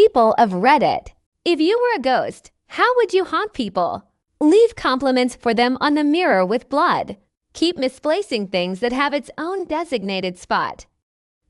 People of Reddit. If you were a ghost, how would you haunt people? Leave compliments for them on the mirror with blood. Keep misplacing things that have its own designated spot.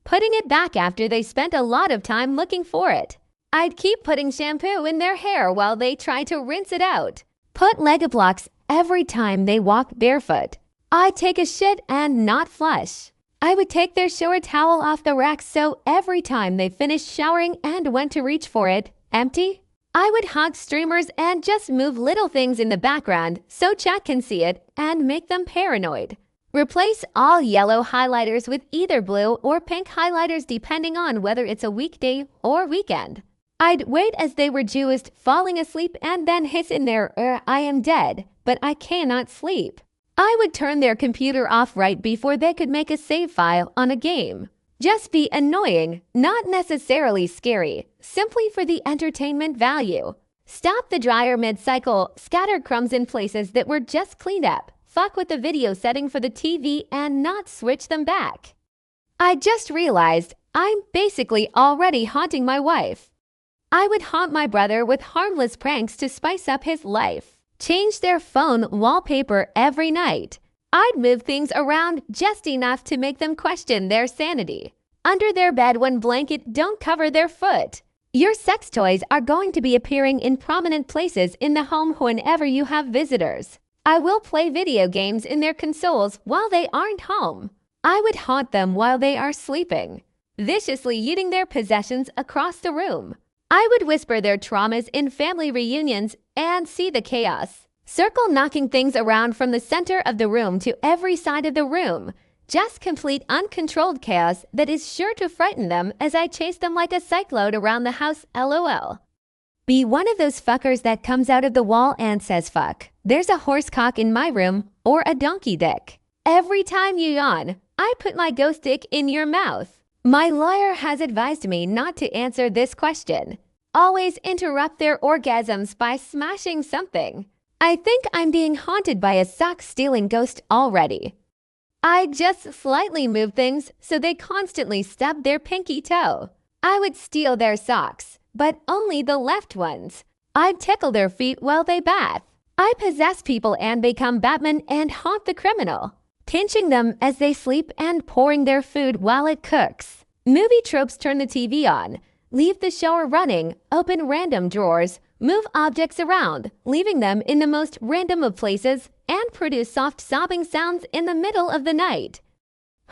Putting it back after they spent a lot of time looking for it. I'd keep putting shampoo in their hair while they try to rinse it out. Put Lego blocks every time they walk barefoot. I'd take a shit and not flush. I would take their shower towel off the rack so every time they finished showering and went to reach for it, empty. I would hog streamers and just move little things in the background so chat can see it and make them paranoid. Replace all yellow highlighters with either blue or pink highlighters depending on whether it's a weekday or weekend. I'd wait as they were juiced, falling asleep, and then hiss in their I am dead, but I cannot sleep. I would turn their computer off right before they could make a save file on a game. Just be annoying, not necessarily scary, simply for the entertainment value. Stop the dryer mid-cycle, scatter crumbs in places that were just cleaned up, fuck with the video setting for the TV and not switch them back. I just realized I'm basically already haunting my wife. I would haunt my brother with harmless pranks to spice up his life. Change their phone wallpaper every night. I'd move things around just enough to make them question their sanity. Under their bed when blanket don't cover their foot. Your sex toys are going to be appearing in prominent places in the home whenever you have visitors. I will play video games in their consoles while they aren't home. I would haunt them while they are sleeping, viciously eating their possessions across the room. I would whisper their traumas in family reunions and see the chaos. Circle knocking things around from the center of the room to every side of the room. Just complete uncontrolled chaos that is sure to frighten them as I chase them like a cyclone around the house, LOL. Be one of those fuckers that comes out of the wall and says fuck. There's a horse cock in my room or a donkey dick. Every time you yawn, I put my ghost dick in your mouth. My lawyer has advised me not to answer this question. Always interrupt their orgasms by smashing something. I think I'm being haunted by a sock-stealing ghost already. I just slightly move things so they constantly stub their pinky toe. I would steal their socks, but only the left ones. I'd tickle their feet while they bath. I possess people and become Batman and haunt the criminal, pinching them as they sleep and pouring their food while it cooks. Movie tropes: turn the TV on, leave the shower running, open random drawers, move objects around, leaving them in the most random of places, and produce soft sobbing sounds in the middle of the night.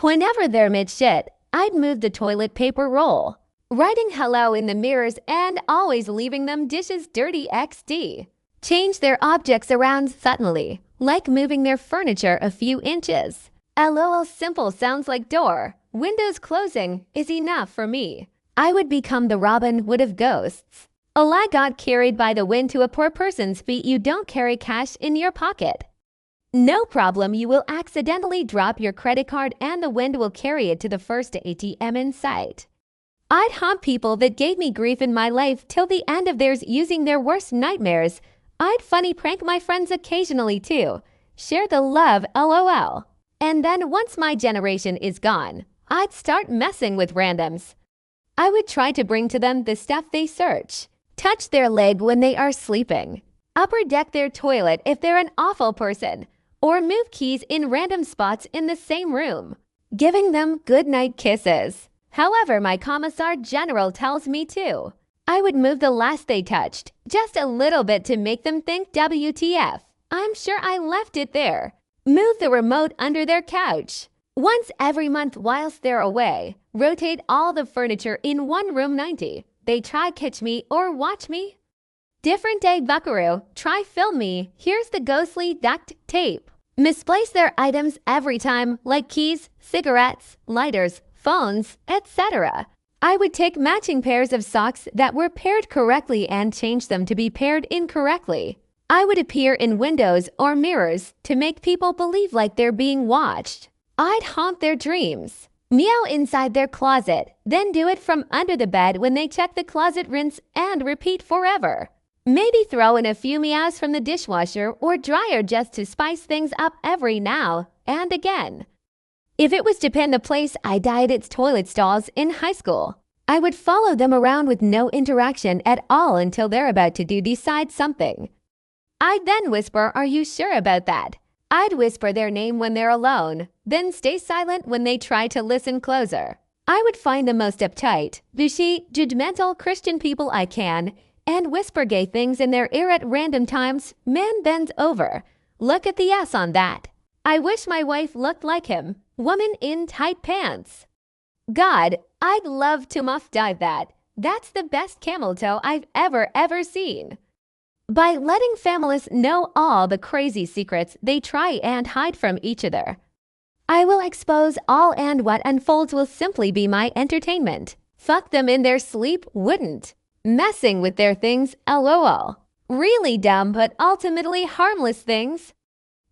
Whenever they're mid-shit, I'd move the toilet paper roll, writing hello in the mirrors and always leaving them dishes dirty XD. Change their objects around suddenly, like moving their furniture a few inches. LOL simple sounds like door. Windows closing is enough for me. I would become the Robin Hood of ghosts. A lie got carried by the wind to a poor person's feet. You don't carry cash in your pocket. No problem, you will accidentally drop your credit card and the wind will carry it to the first ATM in sight. I'd haunt people that gave me grief in my life till the end of theirs using their worst nightmares. I'd funny prank my friends occasionally too. Share the love, LOL. And then once my generation is gone, I'd start messing with randoms. I would try to bring to them the stuff they search. Touch their leg when they are sleeping. Upper deck their toilet if they're an awful person. Or move keys in random spots in the same room. Giving them goodnight kisses. However, my commissar general tells me to. I would move the last they touched, just a little bit to make them think WTF. I'm sure I left it there. Move the remote under their couch. Once every month whilst they're away, rotate all the furniture in one room 90. They try catch me or watch me. Different day buckaroo, try film me. Here's the ghostly duct tape. Misplace their items every time, like keys, cigarettes, lighters, phones, etc. I would take matching pairs of socks that were paired correctly and change them to be paired incorrectly. I would appear in windows or mirrors to make people believe like they're being watched. I'd haunt their dreams. Meow inside their closet, then do it from under the bed when they check the closet, rinse, and repeat forever. Maybe throw in a few meows from the dishwasher or dryer just to spice things up every now and again. If it was to pin the place, I dyed its toilet stalls in high school. I would follow them around with no interaction at all until they're about to decide something. I'd then whisper, "Are you sure about that?" I'd whisper their name when they're alone, then stay silent when they try to listen closer. I would find the most uptight, pushy, judgmental Christian people I can, and whisper gay things in their ear at random times. Man bends over. Look at the S on that. I wish my wife looked like him. Woman in tight pants. God, I'd love to muff dive that. That's the best camel toe I've ever seen. By letting families know all the crazy secrets they try and hide from each other, I will expose all, and what unfolds will simply be my entertainment. Fuck them in their sleep wouldn't. Messing with their things, lol. Really dumb but ultimately harmless things.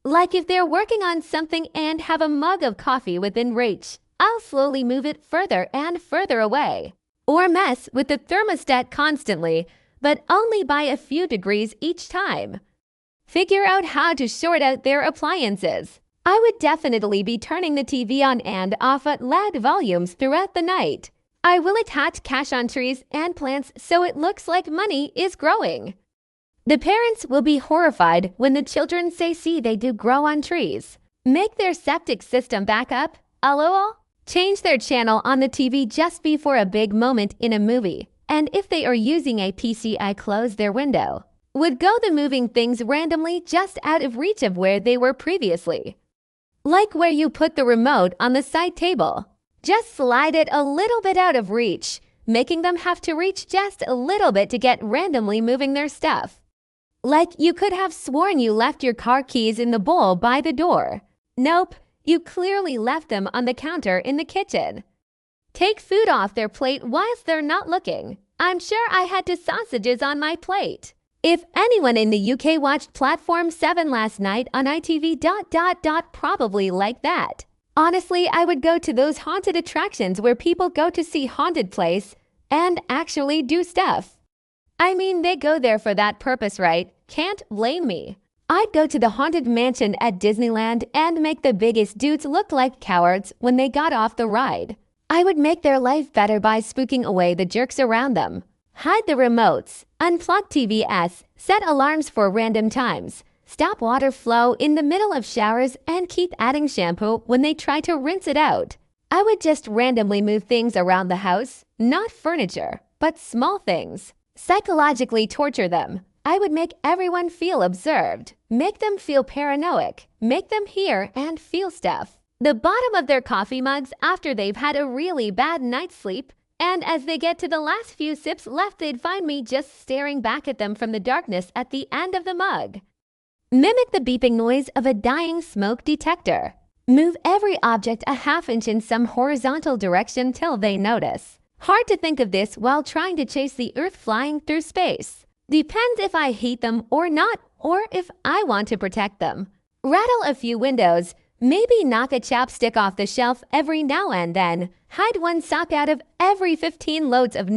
Like if they're working on something and have a mug of coffee within reach, I'll slowly move it further and further away. Or mess with the thermostat constantly, but only by a few degrees each time. Figure out how to short out their appliances. I would definitely be turning the TV on and off at loud volumes throughout the night. I will attach cash on trees and plants so it looks like money is growing. The parents will be horrified when the children say, "See, they do grow on trees." Make their septic system back up, lol. Change their channel on the TV just before a big moment in a movie. And if they are using a PC, I close their window. Would go the moving things randomly just out of reach of where they were previously. Like where you put the remote on the side table. Just slide it a little bit out of reach, making them have to reach just a little bit to get randomly moving their stuff. Like you could have sworn you left your car keys in the bowl by the door. Nope, you clearly left them on the counter in the kitchen. Take food off their plate whilst they're not looking. I'm sure I had 2 sausages on my plate. If anyone in the UK watched Platform 7 last night on ITV... probably like that. Honestly, I would go to those haunted attractions where people go to see haunted place and actually do stuff. I mean, they go there for that purpose, right? Can't blame me. I'd go to the Haunted Mansion at Disneyland and make the biggest dudes look like cowards when they got off the ride. I would make their life better by spooking away the jerks around them. Hide the remotes, unplug TVs, set alarms for random times, stop water flow in the middle of showers, and keep adding shampoo when they try to rinse it out. I would just randomly move things around the house, not furniture, but small things. Psychologically torture them. I would make everyone feel observed, make them feel paranoid, make them hear and feel stuff. The bottom of their coffee mugs after they've had a really bad night's sleep, and as they get to the last few sips left, they'd find me just staring back at them from the darkness at the end of the mug. Mimic the beeping noise of a dying smoke detector. Move every object a ½ inch in some horizontal direction till they notice. Hard to think of this while trying to chase the Earth flying through space. Depends if I hate them or not, or if I want to protect them. Rattle a few windows, maybe knock a chapstick off the shelf every now and then. Hide one sock out of every 15 loads of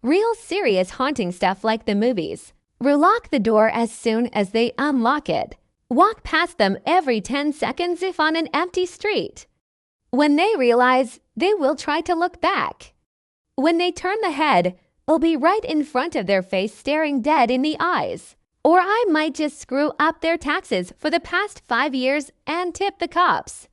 real serious haunting stuff like the movies. Relock the door as soon as they unlock it. Walk past them every 10 seconds if on an empty street. When they realize, they will try to look back. When they turn the head, it'll be right in front of their face staring dead in the eyes. Or I might just screw up their taxes for the past 5 years and tip the cops.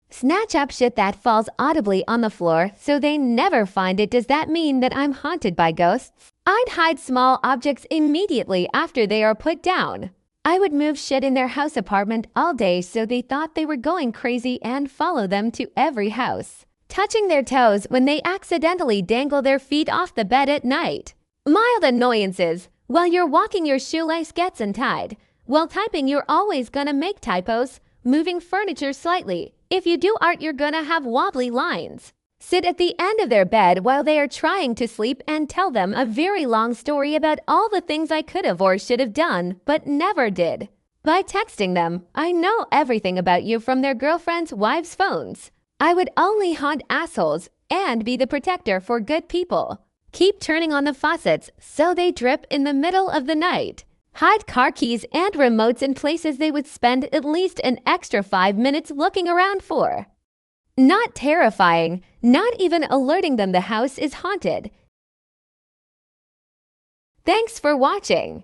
Snatch up shit that falls audibly on the floor so they never find it. Does that mean that I'm haunted by ghosts? I'd hide small objects immediately after they are put down. I would move shit in their house apartment all day so they thought they were going crazy and follow them to every house. Touching their toes when they accidentally dangle their feet off the bed at night. Mild annoyances. While you're walking, your shoelace gets untied. While typing, you're always gonna make typos. Moving furniture slightly. If you do art, you're gonna have wobbly lines. Sit at the end of their bed while they are trying to sleep and tell them a very long story about all the things I could have or should have done, but never did. By texting them, I know everything about you from their girlfriends' wives' phones. I would only haunt assholes and be the protector for good people. Keep turning on the faucets so they drip in the middle of the night. Hide car keys and remotes in places they would spend at least an extra 5 minutes looking around for. Not terrifying, not even alerting them the house is haunted. Thanks for watching.